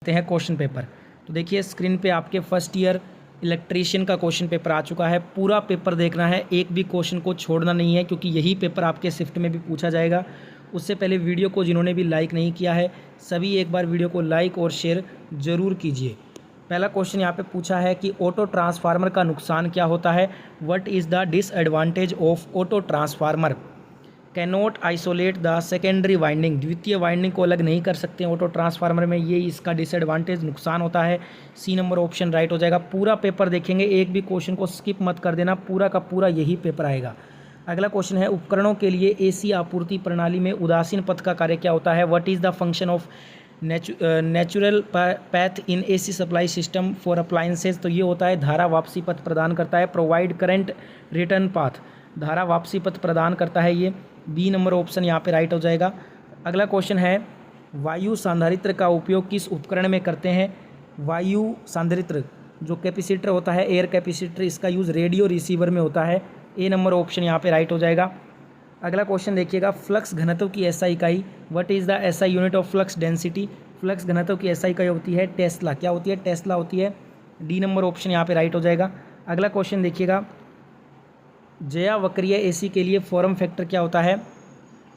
सकते हैं question paper. तो देखिए स्क्रीन पे आपके फर्स्ट ईयर इलेक्ट्रीशियन का क्वेश्चन पेपर आ चुका है। पूरा पेपर देखना है, एक भी क्वेश्चन को छोड़ना नहीं है, क्योंकि यही पेपर आपके शिफ्ट में भी पूछा जाएगा। उससे पहले वीडियो को जिन्होंने भी लाइक नहीं किया है, सभी एक बार वीडियो को लाइक और शेयर ज़रूर कीजिए। पहला क्वेश्चन यहाँ पे पूछा है कि ऑटो ट्रांसफार्मर का नुकसान क्या होता है। What is the disadvantage of auto transformer. Can not isolate the secondary winding. द्वितीय वाइंडिंग को अलग नहीं कर सकते हैं ऑटो ट्रांसफार्मर में, ये इसका डिसएडवांटेज नुकसान होता है। सी नंबर ऑप्शन राइट हो जाएगा। पूरा पेपर देखेंगे, एक भी क्वेश्चन को स्किप मत कर देना, पूरा का पूरा यही पेपर आएगा। अगला क्वेश्चन है उपकरणों के लिए एसी आपूर्ति प्रणाली में उदासीन पथ का कार्य क्या होता है। What is the function of natural path in AC supply system for appliances. तो ये होता है धारा वापसी पथ प्रदान करता है। प्रोवाइड करंट रिटर्न पाथ, धारा वापसी पथ प्रदान करता है ये। बी नंबर ऑप्शन यहाँ पे राइट हो जाएगा। अगला क्वेश्चन है वायु सांधारित्र का उपयोग किस उपकरण में करते हैं। वायु सांधारित्र जो कैपेसिटर होता है, एयर कैपेसिटर, इसका यूज़ रेडियो रिसीवर में होता है। ए नंबर ऑप्शन यहाँ पे राइट हो जाएगा। अगला क्वेश्चन देखिएगा फ्लक्स घनत्व की एसआई इकाई। What is the SI unit of flux density. Flux घनत्व की एसआई इकाई होती है टेस्ला। क्या होती है, टेस्ला होती है। डी नंबर ऑप्शन यहाँ पे राइट हो जाएगा। अगला क्वेश्चन देखिएगा जया वक्रीय एसी के लिए फॉर्म फैक्टर क्या होता है।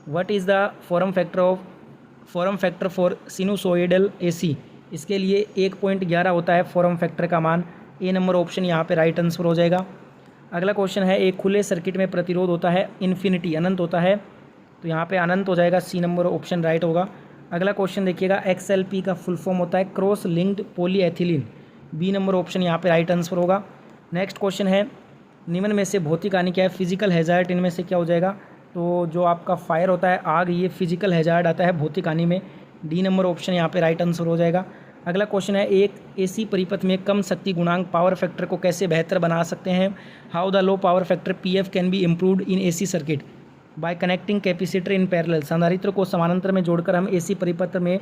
What is the form factor for sinusoidal AC. इसके लिए 1.11 होता है फॉर्म फैक्टर का मान। ए नंबर ऑप्शन यहाँ पे राइट आंसर हो जाएगा। अगला क्वेश्चन है एक खुले सर्किट में प्रतिरोध होता है इन्फिनिटी, अनंत होता है, तो यहाँ पे अनंत हो जाएगा। सी नंबर ऑप्शन राइट होगा। अगला क्वेश्चन देखिएगा XLP का फुल फॉर्म होता है cross linked polyethylene. B number option यहाँ पे राइट आंसर होगा। नेक्स्ट क्वेश्चन है निम्न में से भौतिक हानि क्या है। फिजिकल हैजार्ड इनमें से क्या हो जाएगा। तो जो आपका फायर होता है आग, ये फिजिकल हैजार्ड आता है भौतिक हानि में। डी नंबर ऑप्शन यहाँ पे राइट आंसर हो जाएगा। अगला क्वेश्चन है एक एसी परिपथ में कम शक्ति गुणांक पावर फैक्टर को कैसे बेहतर बना सकते हैं। How the low power factor PF can be improved in AC circuit by connecting capacitor in parallel. संधारित्र को समानांतर में जोड़कर हम एसी परिपथ में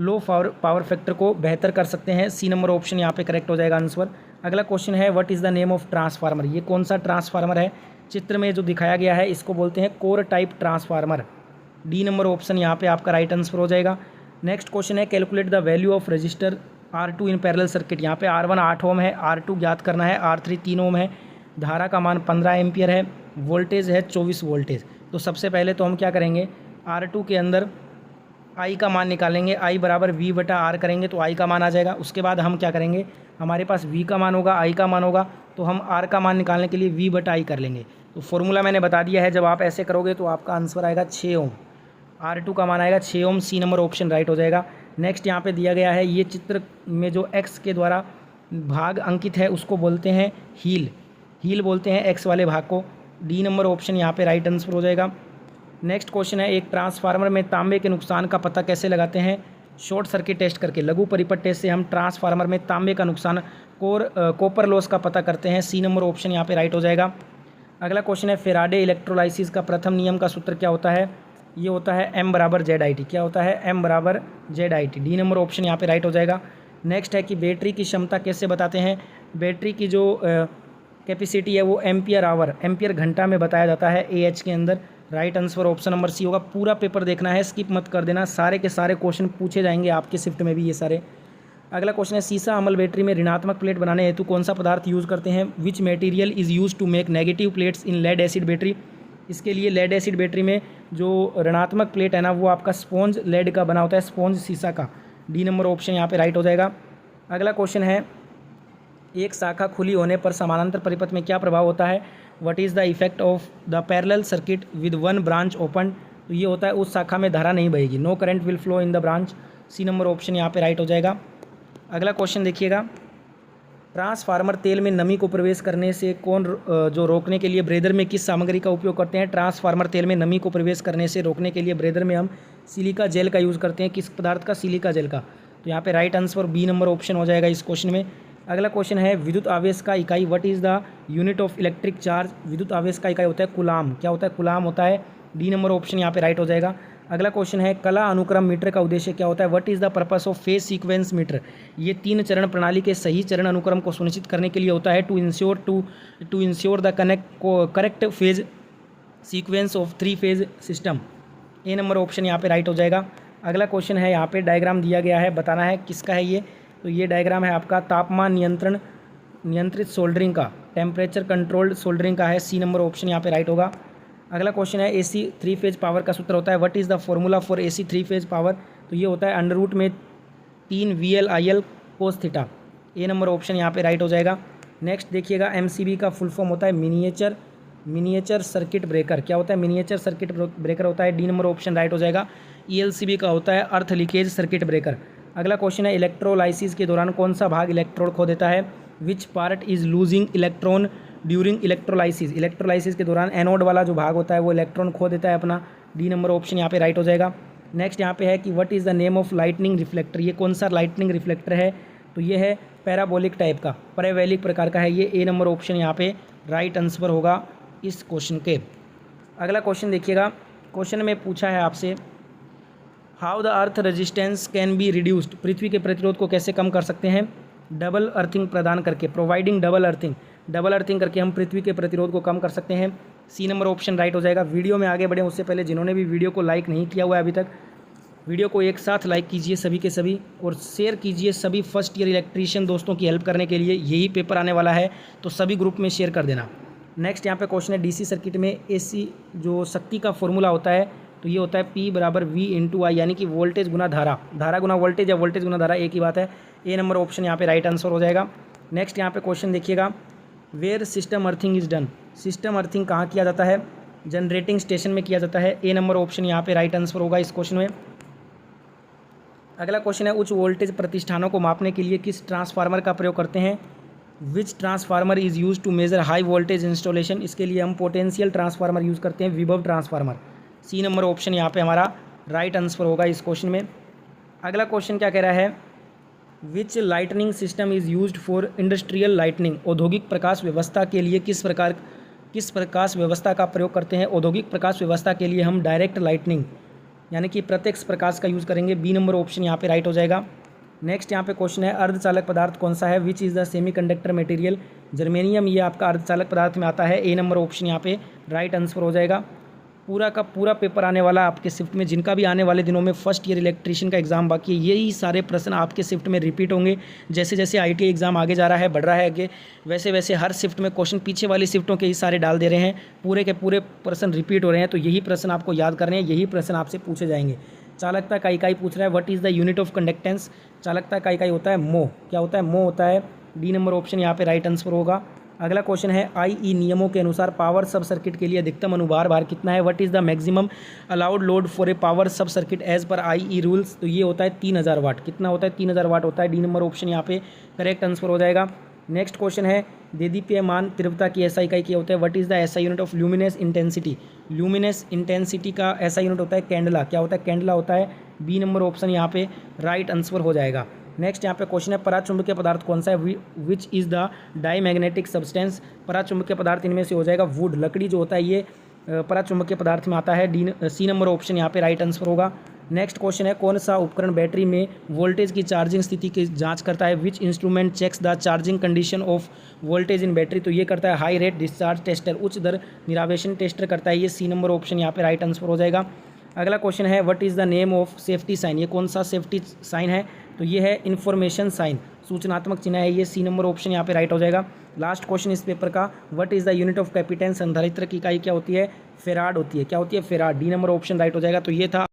लो पावर फैक्टर को बेहतर कर सकते हैं। सी नंबर ऑप्शन यहाँ पे करेक्ट हो जाएगा आंसर। अगला क्वेश्चन है what is the name of transformer. ये कौन सा ट्रांसफार्मर है, चित्र में जो दिखाया गया है इसको बोलते हैं core type transformer. D number option यहाँ पे आपका राइट आंसर हो जाएगा। नेक्स्ट क्वेश्चन है calculate the value of register R2 in parallel circuit. यहाँ पे R1 8 ओम है, R2 ज्ञात करना है, R3 3 ओम है, धारा का मान 15 एम्पियर है, वोल्टेज है 24 वोल्टेज। तो सबसे पहले तो हम क्या करेंगे, R2 के अंदर I का मान निकालेंगे, I बराबर V/R करेंगे तो I का मान आ जाएगा। उसके बाद हम क्या करेंगे, हमारे पास V का मान होगा, I का मान होगा, तो हम R का मान निकालने के लिए V/I कर लेंगे। तो फॉर्मूला मैंने बता दिया है, जब आप ऐसे करोगे तो आपका आंसर आएगा 6 ओम। R2 का मान आएगा 6 ओम। सी नंबर ऑप्शन राइट हो जाएगा। नेक्स्ट यहाँ पे दिया गया है, ये चित्र में जो X के द्वारा भाग अंकित है उसको बोलते हैं हील बोलते हैं X वाले भाग को। डी नंबर ऑप्शन यहाँ पे राइट आंसर हो जाएगा। नेक्स्ट क्वेश्चन है एक ट्रांसफार्मर में तांबे के नुकसान का पता कैसे लगाते हैं। शॉर्ट सर्किट टेस्ट करके, लघु परिपथ टेस्ट से हम ट्रांसफार्मर में तांबे का नुकसान कॉपर लॉस का पता करते हैं। सी नंबर ऑप्शन यहाँ पे राइट हो जाएगा। अगला क्वेश्चन है फेराडे इलेक्ट्रोलाइसिस का प्रथम नियम का सूत्र क्या होता है। ये होता है M/ZIT। क्या होता है, M/ZIT। डी नंबर ऑप्शन यहाँ पे राइट हो जाएगा। नेक्स्ट है कि बैटरी की क्षमता कैसे बताते हैं। बैटरी की जो कैपेसिटी है वो एम्पियर घंटा में बताया जाता है AH के अंदर। Right answer option number C होगा। पूरा पेपर देखना है, स्किप मत कर देना, सारे के सारे क्वेश्चन पूछे जाएंगे आपके शिफ्ट में भी ये सारे। अगला क्वेश्चन है सीसा अम्ल बैटरी में ऋणात्मक प्लेट बनाने हेतु कौन सा पदार्थ यूज़ करते हैं। Which material is use to make negative plates in lead acid battery. इसके लिए लेड एसिड बैटरी में जो ऋणात्मक प्लेट है ना, वो आपका स्पॉन्ज लेड का बना होता है, स्पॉन्ज सीसा का। डी नंबर ऑप्शन यहाँ पे राइट हो जाएगा। अगला क्वेश्चन है एक शाखा खुली होने पर समानांतर परिपथ में क्या प्रभाव होता है। What is the effect of the parallel circuit with one branch open. तो ये होता है उस शाखा में धारा नहीं बहेगी, no current will flow in the branch. C number option यहाँ पे राइट हो जाएगा। अगला क्वेश्चन देखिएगा ट्रांसफार्मर तेल में नमी को प्रवेश करने से जो रोकने के लिए ब्रेदर में किस सामग्री का उपयोग करते हैं। ट्रांसफार्मर तेल में नमी को प्रवेश करने से रोकने के लिए ब्रेदर में हम सिलिका जेल का यूज़ करते हैं। किस पदार्थ का, सिलिका जेल का। तो यहाँ पे right answer B number option हो जाएगा इस क्वेश्चन में। अगला क्वेश्चन है विद्युत आवेश का इकाई। What is the unit of electric charge. विद्युत आवेश का इकाई होता है कुलाम। क्या होता है, कुलाम होता है। डी नंबर ऑप्शन यहाँ पे राइट हो जाएगा। अगला क्वेश्चन है कला अनुक्रम मीटर का उद्देश्य क्या होता है। What is the purpose of phase sequence meter. ये 3 चरण प्रणाली के सही चरण अनुक्रम को सुनिश्चित करने के लिए होता है। To ensure the correct phase sequence of 3 phase system. A number option यहाँ पे राइट हो जाएगा। अगला क्वेश्चन है, यहाँ पे डायग्राम दिया गया है, बताना है किसका है ये। तो ये डायग्राम है आपका तापमान नियंत्रित सोल्डरिंग का, टेम्परेचर कंट्रोल्ड सोल्डरिंग का है। सी नंबर ऑप्शन यहाँ पे राइट होगा। अगला क्वेश्चन है, AC 3 फेज पावर का सूत्र होता है, what is the formula for AC 3 phase power. तो ये होता है अंडर रूट में 3 VL/IL cos थीटा। ए नंबर ऑप्शन यहाँ पे राइट हो जाएगा। नेक्स्ट देखिएगा, MCB का फुल फॉर्म होता है मिनिएचर सर्किट ब्रेकर। क्या होता है? मिनिएचर सर्किट ब्रेकर होता है। डी नंबर ऑप्शन राइट हो जाएगा। ELCB का होता है अर्थ लीकेज सर्किट ब्रेकर। अगला क्वेश्चन है, इलेक्ट्रोलाइसिस के दौरान कौन सा भाग इलेक्ट्रोड खो देता है। Which part is losing electron during electrolysis. Electrolysis के दौरान एनोड वाला जो भाग होता है वो इलेक्ट्रॉन खो देता है अपना। डी नंबर ऑप्शन यहाँ पे राइट हो जाएगा। नेक्स्ट यहाँ पे है कि what is the name of lightning reflector. ये कौन सा लाइटनिंग रिफ्लेक्टर है? तो ये है पैराबोलिक टाइप का, पैराबोलिक प्रकार का है ये। ए नंबर ऑप्शन यहाँ पे राइट आंसर होगा इस क्वेश्चन के। अगला क्वेश्चन देखिएगा, क्वेश्चन में पूछा है आपसे, how the earth resistance can be reduced. पृथ्वी के प्रतिरोध को कैसे कम कर सकते हैं? डबल अर्थिंग प्रदान करके, प्रोवाइडिंग डबल अर्थिंग करके हम पृथ्वी के प्रतिरोध को कम कर सकते हैं। सी नंबर ऑप्शन राइट हो जाएगा। वीडियो में आगे बढ़ें उससे पहले जिन्होंने भी वीडियो को लाइक नहीं किया हुआ है अभी तक, वीडियो को एक साथ लाइक कीजिए सभी के सभी, और शेयर कीजिए सभी फर्स्ट ईयर इलेक्ट्रीशियन दोस्तों की हेल्प करने के लिए। यही पेपर आने वाला है तो सभी ग्रुप में शेयर कर देना। नेक्स्ट यहाँ पे क्वेश्चन है, DC सर्किट में AC जो शक्ति का फॉर्मूला होता है तो ये होता है P = V × I, यानी कि वोल्टेज गुना धारा गुना वोल्टेज या वोल्टेज गुना धारा, एक ही बात है। ए नंबर ऑप्शन यहाँ पे राइट आंसर हो जाएगा। नेक्स्ट यहाँ पे क्वेश्चन देखिएगा, where system earthing is done. System earthing कहाँ किया जाता है? जनरेटिंग स्टेशन में किया जाता है। ए नंबर ऑप्शन यहाँ पे राइट आंसर होगा इस क्वेश्चन में। अगला क्वेश्चन है, उच्च वोल्टेज प्रतिष्ठानों को मापने के लिए किस ट्रांसफार्मर का प्रयोग करते हैं। Which transformer is use to measure high voltage installation. इसके लिए हम पोटेंशियल ट्रांसफार्मर यूज़ करते हैं, विभव ट्रांसफार्मर। सी नंबर ऑप्शन यहाँ पे हमारा राइट आंसर होगा इस क्वेश्चन में। अगला क्वेश्चन क्या कह रहा है, which lightning system is used for industrial lightning. औद्योगिक प्रकाश व्यवस्था के लिए किस प्रकाश व्यवस्था का प्रयोग करते हैं। औद्योगिक प्रकाश व्यवस्था के लिए हम डायरेक्ट लाइटनिंग यानी कि प्रत्यक्ष प्रकाश का यूज़ करेंगे। बी नंबर ऑप्शन यहाँ पे राइट हो जाएगा। नेक्स्ट यहाँ पे क्वेश्चन है, अर्धचालक पदार्थ कौन सा है। Which is the semiconductor material. Germanium ये आपका अर्धचालक पदार्थ में आता है। ए नंबर ऑप्शन यहाँ पे राइट आंसर हो जाएगा। पूरा का पूरा पेपर आने वाला आपके शिफ्ट में, जिनका भी आने वाले दिनों में फर्स्ट ईयर इलेक्ट्रीशियन का एग्जाम बाकी है, यही सारे प्रश्न आपके शिफ्ट में रिपीट होंगे। जैसे जैसे ITI एग्जाम आगे जा रहा है, बढ़ रहा है आगे, वैसे वैसे हर शिफ्ट में क्वेश्चन पीछे वाली शिफ्टों के ही सारे डाल दे रहे हैं। पूरे के पूरे प्रश्न रिपीट हो रहे हैं, तो यही प्रश्न आपको याद करने हैं, यही प्रश्न आपसे पूछे जाएंगे। चालकता का इकाई पूछ रहा है, what is the unit of conductance. चालकता का इकाई होता है मोह। क्या होता है? मोह होता है। डी नंबर ऑप्शन यहाँ पे राइट आंसर होगा। अगला क्वेश्चन है, IE नियमों के अनुसार पावर सब सर्किट के लिए अधिकतम अनुभार भार कितना है। What is the maximum allowed load for a power sub circuit as per IE rules. तो ये होता है 3000 वाट। कितना होता है? 3000 वाट होता है। डी नंबर ऑप्शन यहाँ पे करेक्ट आंसर हो जाएगा। नेक्स्ट क्वेश्चन है, देदीप्यमान तीव्रता की SI इकाई क्या होता है। What is the SI unit of luminous intensity. Luminous intensity का SI यूनिट होता है कैंडला। क्या होता है? कैंडला होता है। बी नंबर ऑप्शन यहाँ पे राइट आंसर हो जाएगा। नेक्स्ट यहाँ पे क्वेश्चन है, पराचुंबकीय पदार्थ कौन सा है। Which is the diamagnetic substance. पराचुंबकीय पदार्थ इनमें से हो जाएगा वुड। लकड़ी जो होता है ये पराचुंबकीय पदार्थ में आता है। सी नंबर ऑप्शन यहाँ पे राइट आंसर होगा। नेक्स्ट क्वेश्चन है, कौन सा उपकरण बैटरी में वोल्टेज की चार्जिंग स्थिति की जांच करता है। Which instrument checks the charging condition of voltage in battery. तो ये करता है हाई रेट डिस्चार्ज टेस्टर, उच्च दर निरावेशन टेस्टर करता है ये। सी नंबर ऑप्शन यहाँ पे राइट आंसर हो जाएगा। अगला क्वेश्चन है, what is the name of safety sign. ये कौन सा सेफ्टी साइन है। तो ये है इन्फॉर्मेशन साइन, सूचनात्मक चिन्ह है ये। सी नंबर ऑप्शन यहाँ पे राइट हो जाएगा। लास्ट क्वेश्चन इस पेपर का, what is the unit of capacitance. संधारित्र की इकाई क्या होती है। फेराड होती है। क्या होती है? Farad. D number option right हो जाएगा। तो ये था